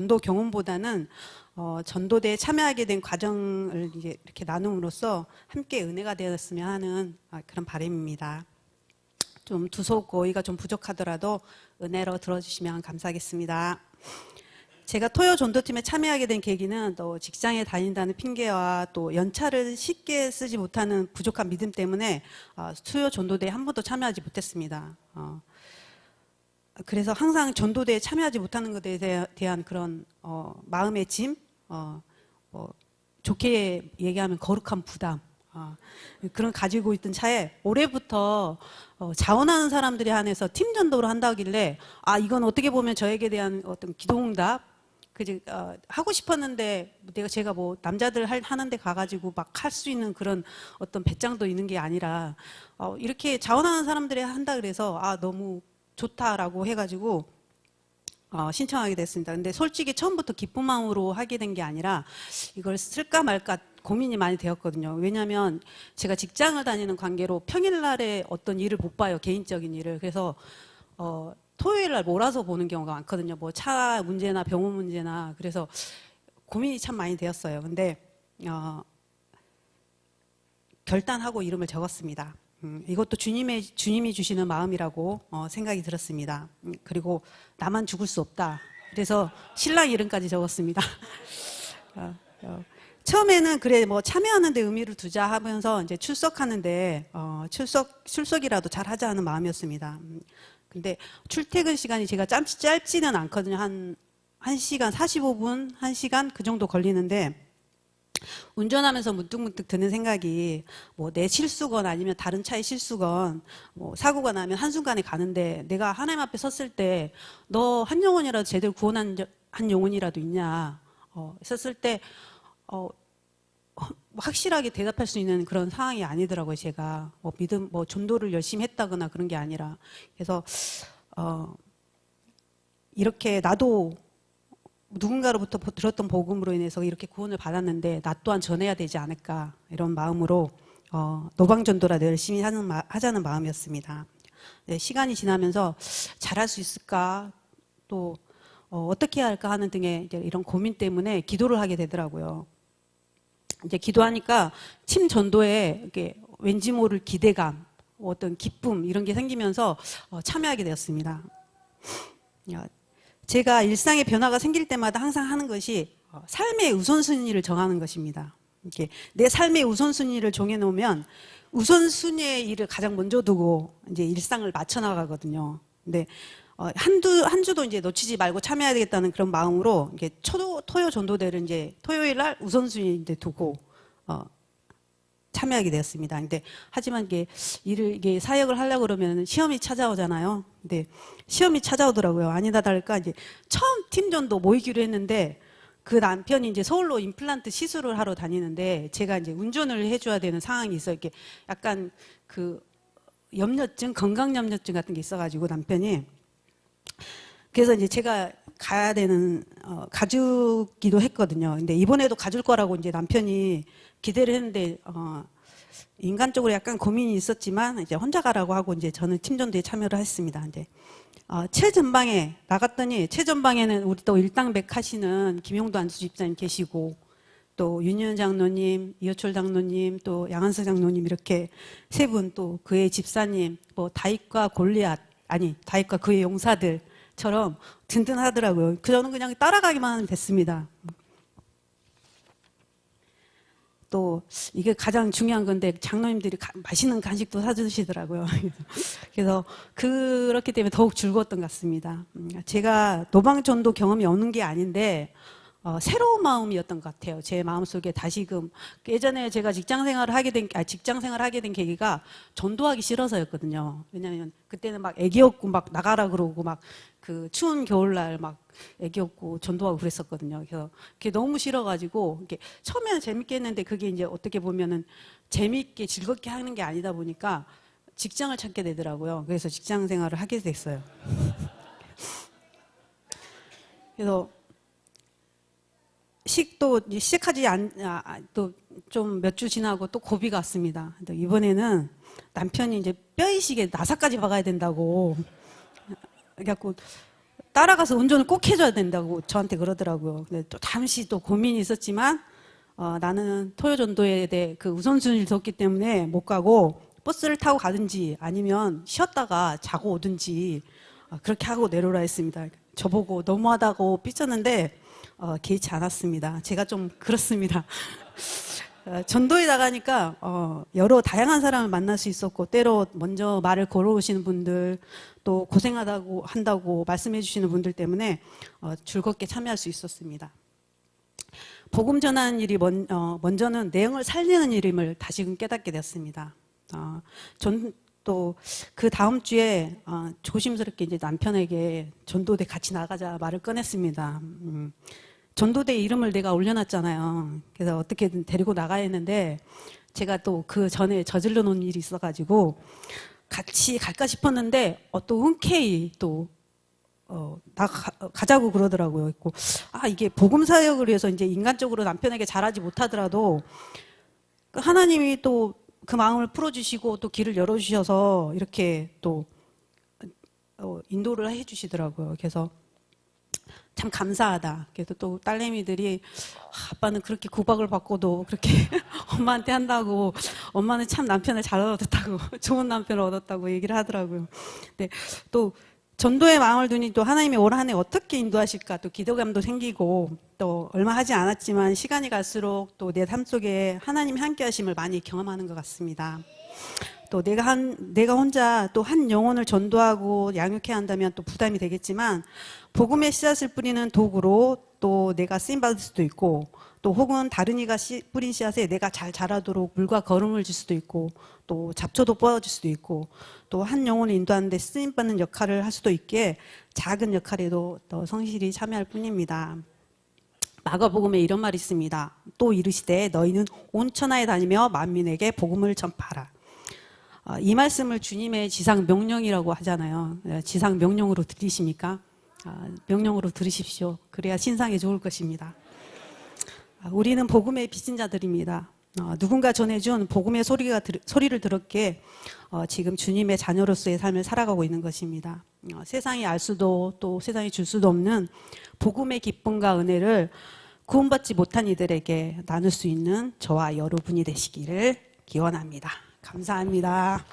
전도 경험보다는 전도대에 참여하게 된 과정을 이제 이렇게 나눔으로써 함께 은혜가 되었으면 하는 그런 바람입니다. 좀 두속 어휘가 좀 부족하더라도 은혜로 들어주시면 감사하겠습니다. 제가 토요 전도팀에 참여하게 된 계기는 또 직장에 다닌다는 핑계와 또 연차를 쉽게 쓰지 못하는 부족한 믿음 때문에 토요 전도대에 한 번도 참여하지 못했습니다. 그래서 항상 전도대에 참여하지 못하는 것에 대한 그런 마음의 짐, 좋게 얘기하면 거룩한 부담, 그런 가지고 있던 차에 올해부터 자원하는 사람들이 한해서 팀 전도를 한다길래 이건 어떻게 보면 저에게 대한 어떤 기도응답, 하고 싶었는데 제가 뭐 남자들 하는데 가가지고 막 할 수 있는 그런 어떤 배짱도 있는 게 아니라 이렇게 자원하는 사람들이 한다 그래서 너무 좋다라고 해가지고 신청하게 됐습니다. 근데 솔직히 처음부터 기쁜 마음으로 하게 된 게 아니라 이걸 쓸까 말까 고민이 많이 되었거든요. 왜냐하면 제가 직장을 다니는 관계로 평일날에 어떤 일을 못 봐요. 개인적인 일을. 그래서 토요일날 몰아서 보는 경우가 많거든요. 뭐 차 문제나 병원 문제나. 그래서 고민이 참 많이 되었어요. 근데 결단하고 이름을 적었습니다. 이것도 주님이 주시는 마음이라고 생각이 들었습니다. 그리고 나만 죽을 수 없다. 그래서 신랑 이름까지 적었습니다. 처음에는 그래 뭐 참여하는데 의미를 두자 하면서 이제 출석하는데 출석이라도 잘 하자 하는 마음이었습니다. 근데 출퇴근 시간이 제가 짧지는 않거든요. 한 1시간 45분, 1시간 그 정도 걸리는데 운전하면서 문득문득 드는 생각이 뭐 내 실수건 아니면 다른 차의 실수건 뭐 사고가 나면 한순간에 가는데 내가 하나님 앞에 섰을 때 너 한 영혼이라도 제대로 구원한 한 영혼이라도 있냐 섰을 때 확실하게 대답할 수 있는 그런 상황이 아니더라고요. 제가 전도를 열심히 했다거나 그런 게 아니라. 그래서 이렇게 나도 누군가로부터 들었던 복음으로 인해서 이렇게 구원을 받았는데 나 또한 전해야 되지 않을까 이런 마음으로 노방전도라도 열심히 하자는 마음이었습니다. 네, 시간이 지나면서 잘할 수 있을까 또 어떻게 해야 할까 하는 등의 이런 고민 때문에 기도를 하게 되더라고요. 이제 기도하니까 팀 전도에 이렇게 왠지 모를 기대감, 어떤 기쁨 이런 게 생기면서 참여하게 되었습니다. 제가 일상의 변화가 생길 때마다 항상 하는 것이 삶의 우선순위를 정하는 것입니다. 이렇게 내 삶의 우선순위를 정해놓으면 우선순위의 일을 가장 먼저 두고 이제 일상을 맞춰 나가거든요. 근데 한 주도 이제 놓치지 말고 참여해야 되겠다는 그런 마음으로 이게 토요 전도대를 이제 토요일 날 우선순위 이제 두고 참여하게 되었습니다. 근데 하지만 이게 사역을 하려고 그러면 시험이 찾아오잖아요. 근데 시험이 찾아오더라고요. 아니다 다를까 이제 처음 팀전도 모이기로 했는데 그 남편이 이제 서울로 임플란트 시술을 하러 다니는데 제가 이제 운전을 해줘야 되는 상황이 있어. 이렇게 약간 그 염려증, 건강 염려증 같은 게 있어가지고 남편이 그래서 이제 제가 가야 되는 가주기도 했거든요. 근데 이번에도 가줄 거라고 이제 남편이 기대를 했는데 인간적으로 약간 고민이 있었지만 이제 혼자 가라고 하고 이제 저는 팀전도에 참여를 했습니다. 이제 최전방에 나갔더니 최전방에는 우리 또 일당백 하시는 김용도 안수 집사님 계시고 또 윤희연 장로님, 이호철 장로님, 또 양한석 장로님 이렇게 세 분 또 그의 집사님, 뭐 다윗과 다윗과 그의 용사들처럼 든든하더라고요. 저는 그냥 따라가기만 하면 됐습니다. 또 이게 가장 중요한 건데 장로님들이 맛있는 간식도 사주시더라고요. 그래서 그렇기 때문에 더욱 즐거웠던 것 같습니다. 제가 노방전도 경험이 없는 게 아닌데 새로운 마음이었던 것 같아요. 제 마음속에 다시금 예전에 제가 직장 생활을 하게 된 계기가 전도하기 싫어서였거든요. 왜냐하면 그때는 막 애기 없고 막 나가라 그러고 막 그 추운 겨울날 막 애기 없고 전도하고 그랬었거든요. 그래서 그게 너무 싫어가지고 이게 처음에는 재밌게 했는데 그게 이제 어떻게 보면은 재밌게 즐겁게 하는 게 아니다 보니까 직장을 찾게 되더라고요. 그래서 직장 생활을 하게 됐어요. 그래서 시작하지 또 좀 몇 주 지나고 또 고비가 왔습니다. 이번에는 남편이 이제 뼈이식에 나사까지 박아야 된다고 그래갖고 따라가서 운전을 꼭 해줘야 된다고 저한테 그러더라고요. 근데 또 잠시 또 고민이 있었지만 나는 토요전도에 대해 그 우선순위를 뒀기 때문에 못 가고 버스를 타고 가든지 아니면 쉬었다가 자고 오든지 그렇게 하고 내려오라 했습니다. 저보고 너무하다고 삐쳤는데 개의치 않았습니다. 제가 좀 그렇습니다. 전도에 나가니까 여러 다양한 사람을 만날 수 있었고 때로 먼저 말을 걸어오시는 분들 또 고생하다고 한다고 말씀해 주시는 분들 때문에 즐겁게 참여할 수 있었습니다. 복음 전하는 일이 먼저는 내용을 살리는 일임을 다시금 깨닫게 되었습니다. 전 또 그 다음 주에 조심스럽게 이제 남편에게 전도대 같이 나가자 말을 꺼냈습니다. 전도대 이름을 내가 올려놨잖아요. 그래서 어떻게든 데리고 나가야 했는데 제가 또 그 전에 저질러 놓은 일이 있어가지고 같이 갈까 싶었는데 또 흔쾌히 또 가자고 그러더라고요. 이게 복음 사역을 위해서 이제 인간적으로 남편에게 잘하지 못하더라도 하나님이 또 그 마음을 풀어주시고 또 길을 열어주셔서 이렇게 또 인도를 해주시더라고요. 그래서 참 감사하다. 그래서 또 딸내미들이 아빠는 그렇게 구박을 받고도 그렇게 엄마한테 한다고 엄마는 참 남편을 잘 얻었다고 좋은 남편을 얻었다고 얘기를 하더라고요. 근데 또 전도의 마음을 두니 또 하나님이 올 한 해 어떻게 인도하실까 또 기대감도 생기고 또 얼마 하지 않았지만 시간이 갈수록 또 내 삶 속에 하나님이 함께 하심을 많이 경험하는 것 같습니다. 또 내가 혼자 또 한 영혼을 전도하고 양육해야 한다면 또 부담이 되겠지만 복음의 씨앗을 뿌리는 도구로 또 내가 쓰임받을 수도 있고 또 혹은 다른 이가 뿌린 씨앗에 내가 잘 자라도록 물과 거름을 줄 수도 있고 또 잡초도 뽑아줄 수도 있고 또 한 영혼을 인도하는 데 쓰임받는 역할을 할 수도 있기에 작은 역할에도 더 성실히 참여할 뿐입니다. 마가복음에 이런 말이 있습니다. 또 이르시되 너희는 온 천하에 다니며 만민에게 복음을 전파하라. 이 말씀을 주님의 지상 명령이라고 하잖아요. 지상 명령으로 들리십니까? 명령으로 들으십시오. 그래야 신상에 좋을 것입니다. 우리는 복음의 빚진 자들입니다. 누군가 전해준 복음의 소리를 들었기에 지금 주님의 자녀로서의 삶을 살아가고 있는 것입니다. 세상이 알 수도 또 세상이 줄 수도 없는 복음의 기쁨과 은혜를 구원받지 못한 이들에게 나눌 수 있는 저와 여러분이 되시기를 기원합니다. 감사합니다.